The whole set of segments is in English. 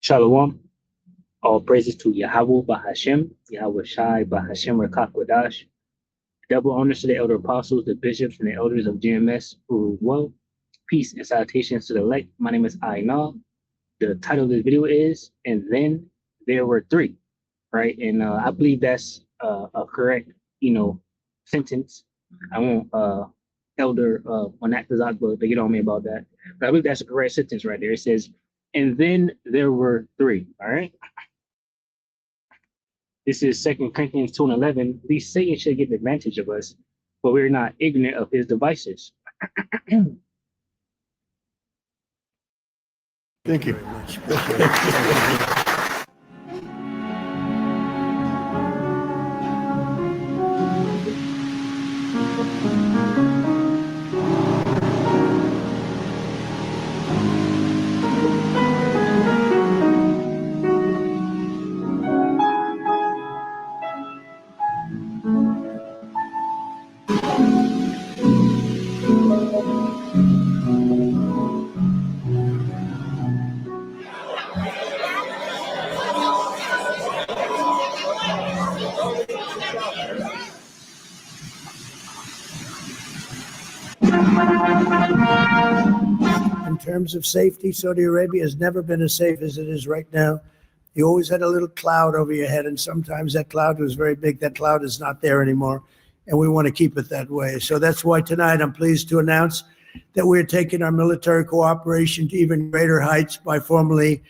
Shalom. All praises to Yahweh Bahashem, Yahweh Shai Bahashem Rakakwadash. Double honors to the elder apostles, the bishops, and the elders of GMS who rule well. Peace and salutations to the elect. My name is Aina. The title of the video is "And Then There Were Three," right? And I believe that's a correct, sentence. I won't elder Monatazak, they get on me about that. But I believe that's a correct sentence right there. It says, "And then there were three." All right. This is 2 Corinthians 2 and 11. At least Satan should get the advantage of us, but we're not ignorant of his devices. Thank you. In terms of safety, Saudi Arabia has never been as safe as it is right now. You always had a little cloud over your head, and sometimes that cloud was very big. That cloud is not there anymore, and we want to keep it that way. So that's why tonight I'm pleased to announce that we're taking our military cooperation to even greater heights by formally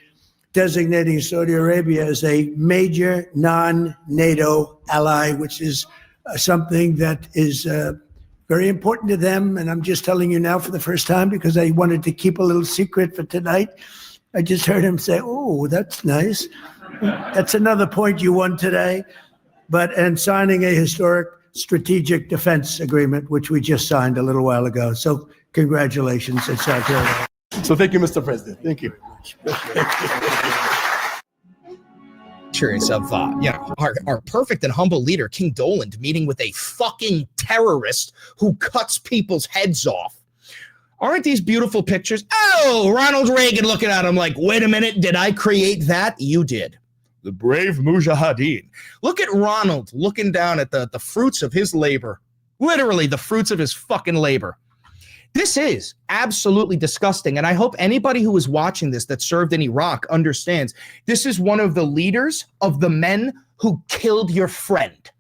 designating Saudi Arabia as a major non-NATO ally, which is something that is very important to them. And I'm just telling you now for the first time because I wanted to keep a little secret for tonight. I just heard him say, "Oh, that's nice." That's another point you won today. And signing a historic strategic defense agreement, which we just signed a little while ago. So congratulations. It's out there. So thank you, Mr. President. Thank you. Of our perfect and humble leader, King Doland, meeting with a fucking terrorist who cuts people's heads off. Aren't these beautiful pictures? Oh, Ronald Reagan looking at him like, wait a minute, did I create that? You did. The brave Mujahideen. Look at Ronald looking down at the fruits of his labor. Literally the fruits of his fucking labor. This is absolutely disgusting, and I hope anybody who is watching this that served in Iraq understands this is one of the leaders of the men who killed your friend.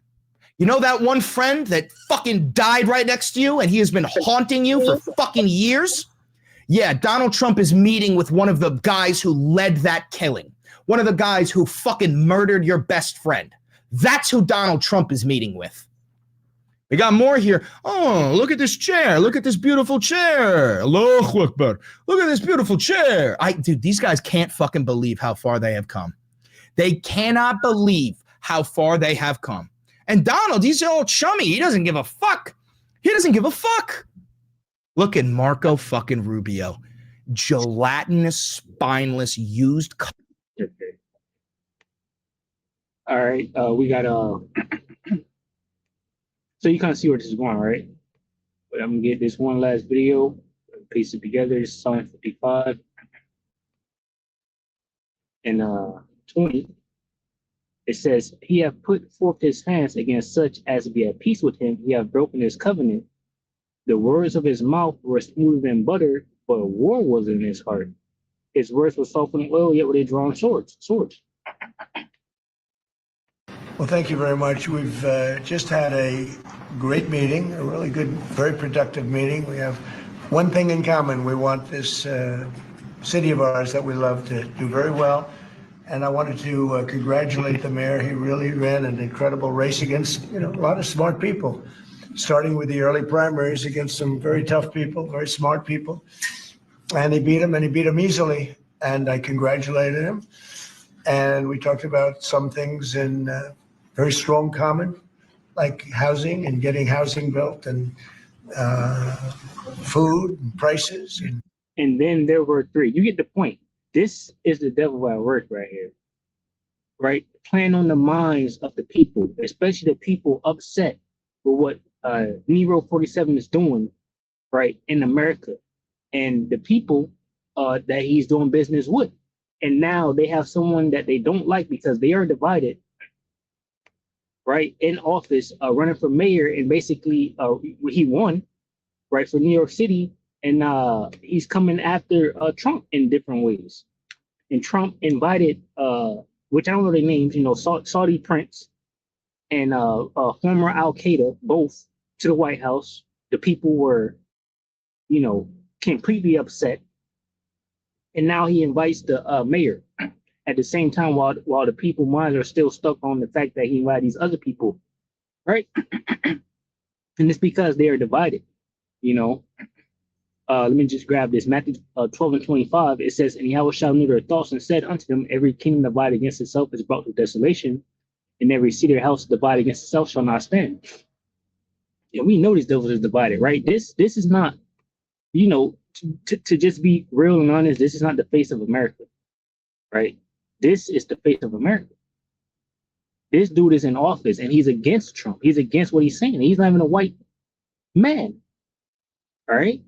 You know that one friend that fucking died right next to you and he has been haunting you for fucking years? Yeah, Donald Trump is meeting with one of the guys who led that killing. One of the guys who fucking murdered your best friend. That's who Donald Trump is meeting with. We got more here. Oh, look at this chair. Look at this beautiful chair. Allahu Akbar. Look at this beautiful chair. Dude, these guys can't fucking believe how far they have come. They cannot believe how far they have come. And Donald, he's all chummy. He doesn't give a fuck. He doesn't give a fuck. Look at Marco fucking Rubio. Gelatinous, spineless, used. Okay. All right. We got So you kind of see where this is going, right? But I'm gonna get this one last video, piece it together. It's Psalm 55 and 20. It says, "He hath put forth his hands against such as be at peace with him. He hath broken his covenant. The words of his mouth were smoother than butter, but war was in his heart. His words were softened oil, yet were they drawn swords." Well, thank you very much. We've just had a great meeting, a really good, very productive meeting. We have one thing in common. We want this city of ours that we love to do very well. And I wanted to congratulate the mayor. He really ran an incredible race against, a lot of smart people, starting with the early primaries against some very tough people, very smart people. And he beat them easily. And I congratulated him. And we talked about some things in very strong common, like housing and getting housing built and food and prices. And then there were three. You get the point. This is the devil at work right here, right? Playing on the minds of the people, especially the people upset with what Nero 47 is doing, right, in America, and the people that he's doing business with. and now they have someone that they don't like because they are divided, right, in office, running for mayor, and basically he won, right, for New York City, and he's coming after Trump in different ways. And Trump invited, which I don't know their names, Saudi Prince and former Al Qaeda, both to the White House. The people were, completely upset. And now he invites the mayor at the same time, while the people's minds are still stuck on the fact that he invited these other people, right? And it's because they are divided, Let me just grab this. Matthew 12:25, it says, "And Yahweh shall know their thoughts, and said unto them, every kingdom divided against itself is brought to desolation, and every city or house divided against itself shall not stand." And we know these devils is divided, right? This is not, to just be real and honest, this is not the face of America, right? This is the face of America. This dude is in office, and he's against Trump. He's against what he's saying. He's not even a white man, all right?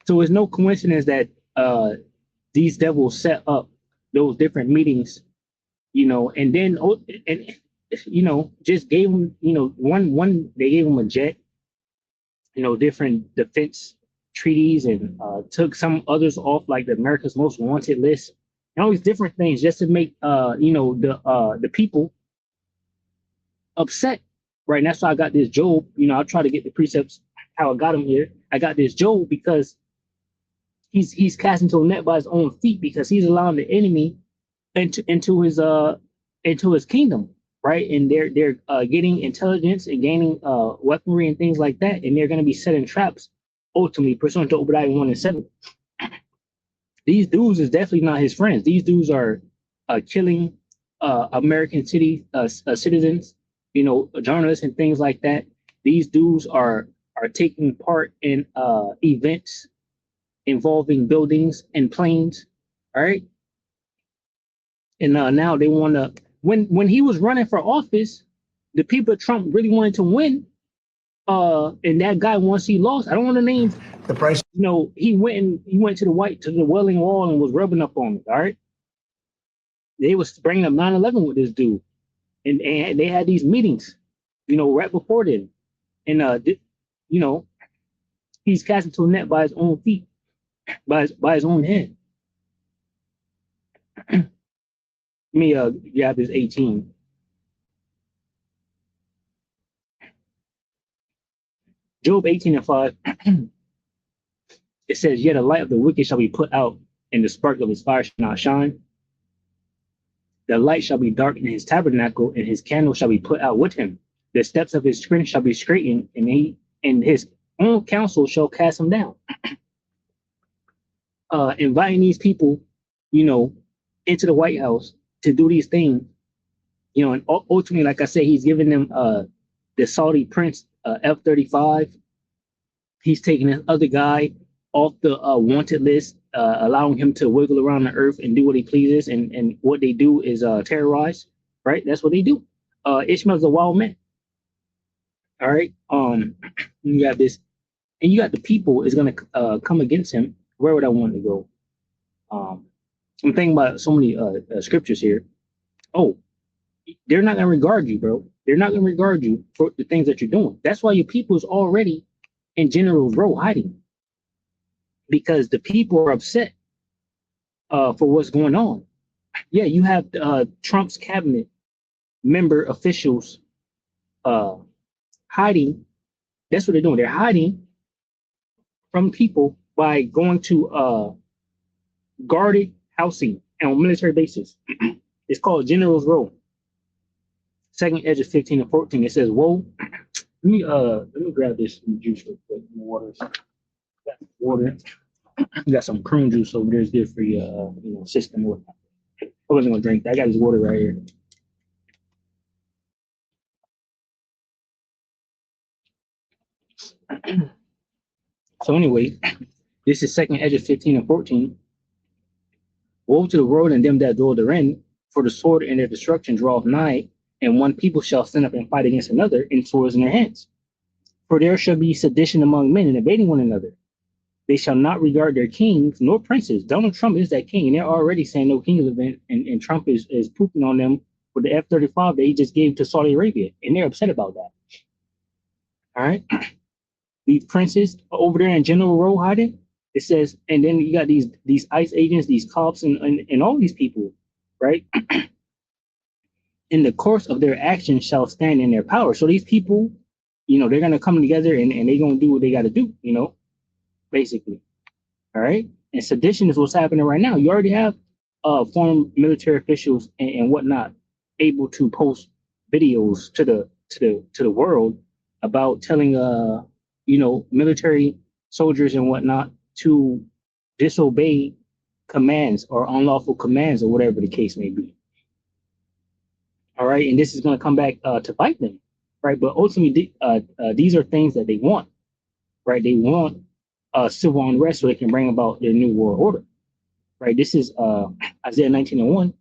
So it's no coincidence that these devils set up those different meetings, and then just gave him, one they gave him a jet, different defense treaties, and took some others off, like the America's Most Wanted list, and all these different things, just to make the people upset, right? And that's why I got this Job. I'll try to get the precepts how I got him here. I got this Job because he's cast into a net by his own feet, because he's allowing the enemy into his kingdom, right? And they're getting intelligence and gaining weaponry and things like that, and they're going to be setting traps ultimately, pursuant to Obadiah 1:7. These dudes is definitely not his friends. These dudes are killing American citizens, journalists and things like that. These dudes are taking part in events involving buildings and planes, all right? And now they want to, when he was running for office, the people of Trump really wanted to win. And that guy, once he lost, I don't want to name The price. he went to the Wailing Wall and was rubbing up on it, all right? They was bringing up 9/11 with this dude, and they had these meetings, right before then, and he's cast into a net by his own feet, by his own hand. Let me grab this 18. Job 18:5. It says, "Yet the light of the wicked shall be put out, and the spark of his fire shall not shine. The light shall be dark in his tabernacle, and his candle shall be put out with him. The steps of his strength shall be straightened, and his own counsel shall cast him down." Inviting these people, into the White House to do these things, and ultimately, like I said, he's giving them the Saudi Prince F-35. He's taking this other guy off the wanted list, allowing him to wiggle around the earth and do what he pleases. And what they do is terrorize, right? That's what they do. Ishmael's a wild man. All right. You got this, and you got the people is going to come against him. Where would I want to go? I'm thinking about so many scriptures here. Oh, they're not going to regard you, bro. They're not going to regard you for the things that you're doing. That's why your people is already in General Row hiding, because the people are upset for what's going on. Yeah, you have Trump's cabinet member officials hiding. That's what they're doing. They're hiding from people by going to guarded housing on military bases. It's called General's Row. Second Edge of 15 and 14. It says, "Woe." Let me grab this juice real quick. Water. Water. You got some prune juice over there. It's good for your system. I wasn't gonna drink that. I got this water right here. So anyway, this is Second Edge of 15 and 14. "Woe to the world and them that dwell therein, for the sword and their destruction draweth nigh, and one people shall stand up and fight against another, and swords in their hands. For there shall be sedition among men, and invading one another. They shall not regard their kings nor princes. Donald Trump is that king, and they're already saying no king's event, and Trump is pooping on them with the F-35 that he just gave to Saudi Arabia, and they're upset about that. All right, these princes over there in General Row hiding. It says, and then you got these ICE agents, these cops, and all these people, right? In the course of their actions shall stand in their power. So these people, they're gonna come together and they're gonna do what they got to do, basically. All right. And sedition is what's happening right now. You already have former military officials and whatnot able to post videos to the world about telling military soldiers and whatnot to disobey commands or unlawful commands or whatever the case may be. All right, and this is going to come back to bite them, right? But ultimately, these are things that they want, right? They want civil unrest so they can bring about their new world order, right? This is Isaiah 19:1.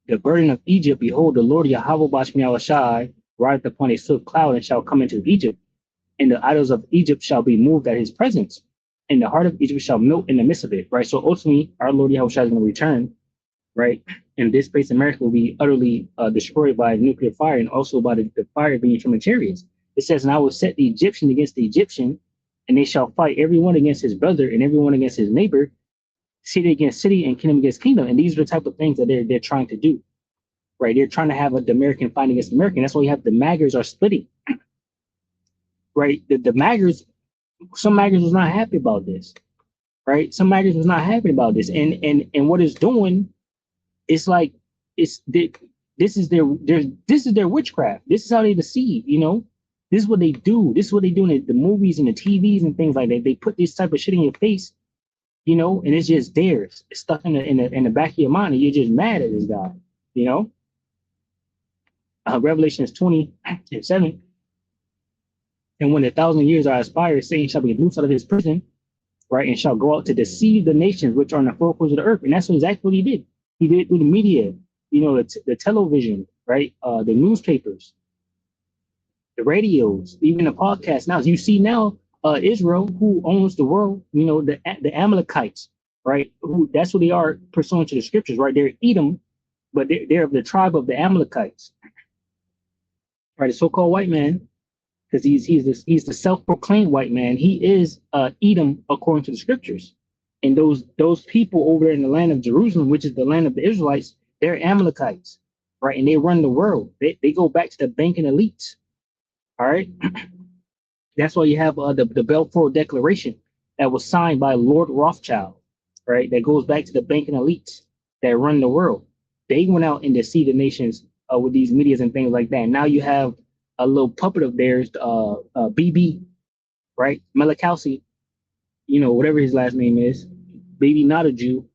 The burden of Egypt, behold, the Lord Yahweh Bashmiel Shai rideth upon a swift cloud and shall come into Egypt, and the idols of Egypt shall be moved at his presence, and the heart of Egypt shall melt in the midst of it, right? So ultimately, our Lord Yahweh Shai is going to return, right? And this place, America, will be utterly destroyed by nuclear fire and also by the fire being from the chariots. It says, and I will set the Egyptian against the Egyptian, and they shall fight everyone against his brother and everyone against his neighbor, city against city and kingdom against kingdom. And these are the type of things that they're trying to do, right? They're trying to have the American fight against American. That's why you have the MAGAs are splitting, right? The MAGAs, some MAGAs was not happy about this, right? Some MAGAs was not happy about this. And what it's doing, it's like, this is their witchcraft. This is how they deceive, This is what they do. This is what they do in the movies and the TVs and things like that. They put this type of shit in your face, and it's just theirs. It's stuck in the back of your mind, and you're just mad at this guy, Revelation 20:7. And when 1,000 years are expired, Satan shall be loosed out of his prison, right, and shall go out to deceive the nations which are in the four corners of the earth. And that's exactly what he did. He did it through the media, the television, right, the newspapers, the radios, even the podcasts. Now, as you see now, Israel, who owns the world, the Amalekites, right? That's what they are pursuant to the scriptures, right? They're Edom, but they're of the tribe of the Amalekites, right? The so-called white man, because he's the self-proclaimed white man. He is Edom according to the scriptures, and those people over there in the land of Jerusalem, which is the land of the Israelites, they're Amalekites, right? And they run the world. They go back to the banking elites. All right. That's why you have the Balfour Declaration that was signed by Lord Rothschild, right? That goes back to the banking elites that run the world. They went out and deceived the nations with these medias and things like that. And now you have a little puppet of theirs, BB, right? Malakowski, whatever his last name is, Baby Not a Jew.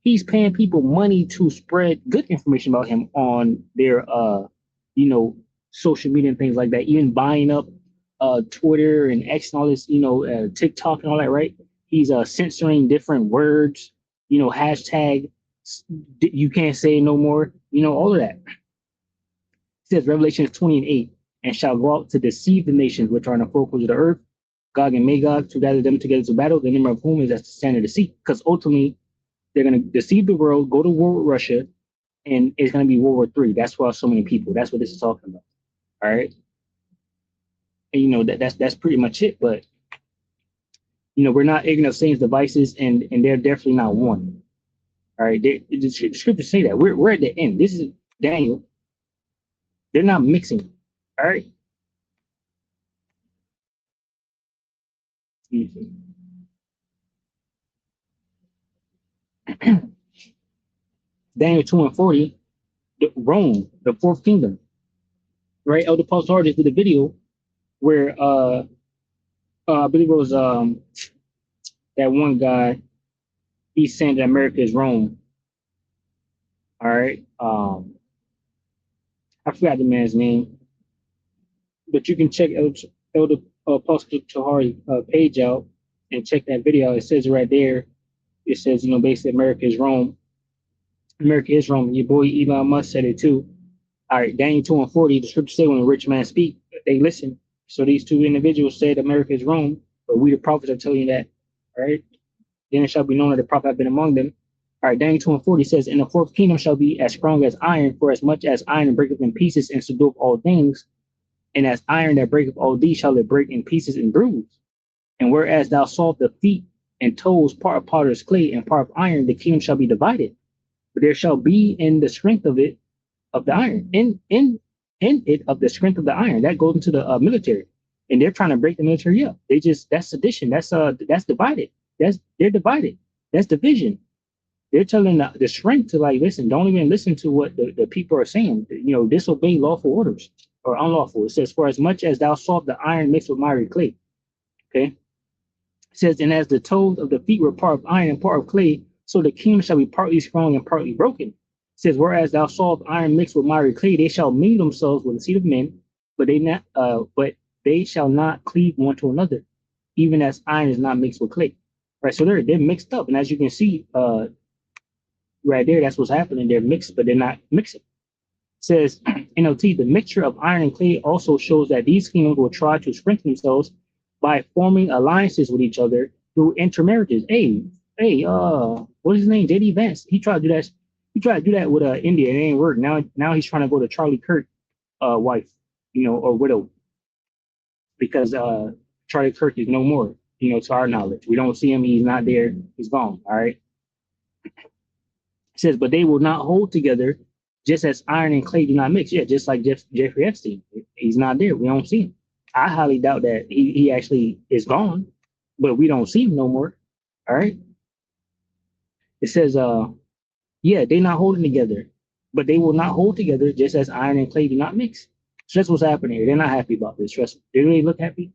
He's paying people money to spread good information about him on their, social media and things like that, even buying up Twitter and X and all this, TikTok and all that, right? He's censoring different words, hashtag, you can't say no more, all of that. It says Revelation 20:8, and shall go out to deceive the nations which are in the four corners of the earth, Gog and Magog, to gather them together to battle, the number of whom is as the sand of the sea. Because ultimately, they're going to deceive the world, go to war with Russia, and it's going to be World War III. That's why so many people. That's what this is talking about. All right. And that's pretty much it. But we're not ignorant of Satan's devices, and they're definitely not one. All right. The scriptures say that we're at the end. This is Daniel. They're not mixing. All right. Daniel 2:40, Rome, the fourth kingdom. Right, Elder Paul Sargent did a video where I believe it was that one guy, he's saying that America is Rome. All right. I forgot the man's name, but you can check Elder Apostle Tahari page out and check that video. It says right there, it says, basically America is Rome. America is Rome. Your boy Elon Musk said it too. All right, Daniel 2:40, the scripture say when a rich man speak, they listen. So these two individuals said America is Rome, but we the prophets are telling you that. All right. Then it shall be known that the prophet have been among them. All right, Daniel 2:40 says, and the fourth kingdom shall be as strong as iron, for as much as iron breaketh in pieces and subdueth all things, and as iron that breaketh all these shall it break in pieces and bruise. And whereas thou sawest the feet and toes, part of potter's clay and part of iron, the kingdom shall be divided. But there shall be in the strength of it, of the iron, in it of the strength of the iron. That goes into the military. And they're trying to break the military up. That's sedition. That's divided. They're divided. That's division. They're telling the strength to like, listen, don't even listen to what the people are saying. You know, disobey lawful orders or unlawful. It says, for as much as thou sawest the iron mixed with miry clay. Okay. It says, and as the toes of the feet were part of iron and part of clay, so the kingdom shall be partly strong and partly broken. It says, whereas thou sawest iron mixed with miry clay, they shall mingle themselves with the seed of men, but they shall not cleave one to another, even as iron is not mixed with clay. Right. So they're mixed up. And as you can see, right there, that's what's happening. They're mixed, but they're not mixing. It says NLT, the mixture of iron and clay also shows that these kingdoms will try to strengthen themselves by forming alliances with each other through intermarriages. What's his name? JD Vance. He tried to do that. He tried to do that with India. It ain't work. Now he's trying to go to Charlie Kirk wife, or widow, because Charlie Kirk is no more, to our knowledge. We don't see him. He's not there. He's gone. All right. It says, but they will not hold together just as iron and clay do not mix. Yeah, just like Jeffrey Epstein. He's not there. We don't see him. I highly doubt that he actually is gone, but we don't see him no more. All right. It says, they're not holding together, but they will not hold together just as iron and clay do not mix. So that's what's happening here. They're not happy about this. Trust me. They really look happy.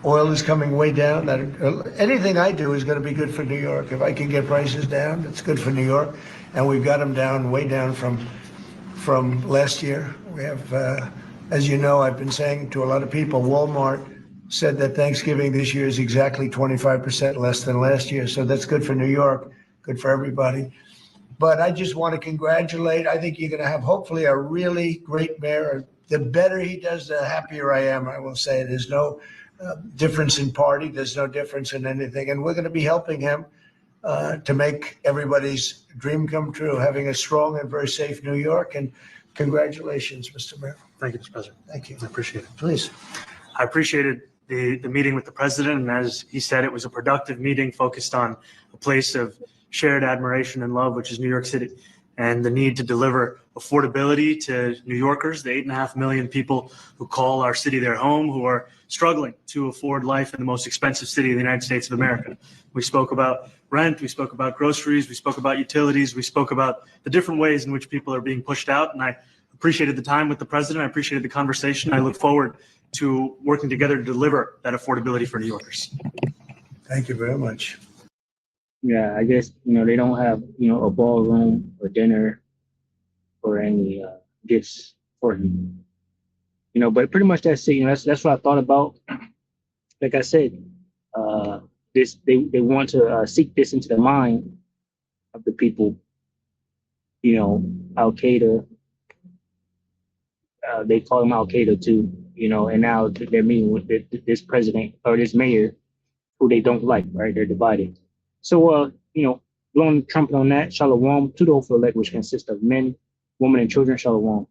Oil is coming way down. Anything I do is going to be good for New York. If I can get prices down, it's good for New York. And we've got them down, way down from last year. We have, as you know, I've been saying to a lot of people, Walmart said that Thanksgiving this year is exactly 25% less than last year. So that's good for New York, good for everybody. But I just want to congratulate. I think you're going to have hopefully a really great mayor. The better he does, the happier I am. I will say there's no difference in party. There's no difference in anything. And we're going to be helping him to make everybody's dream come true, having a strong and very safe New York. And congratulations, Mr. Mayor. Thank you, Mr. President. Thank you. I appreciate it. Please. I appreciated the meeting with the president. And as he said, it was a productive meeting focused on a place of shared admiration and love, which is New York City, and the need to deliver affordability to New Yorkers, the 8.5 million people who call our city their home, who are struggling to afford life in the most expensive city in the United States of America. We spoke about rent, we spoke about groceries, we spoke about utilities, we spoke about the different ways in which people are being pushed out. And I appreciated the time with the president. I appreciated the conversation. I look forward to working together to deliver that affordability for New Yorkers. Thank you very much. Yeah, I guess, they don't have, a ballroom or dinner or any gifts for him. But pretty much that's it. That's what I thought about. Like I said, they want to seek this into the mind of the people. Al Qaeda. They call him Al Qaeda too. And now they're meeting with this president or this mayor who they don't like. Right? They're divided. So, blowing the trumpet on that, Shalom to the hopeful elect, which consists of men, women, and children, Shalom.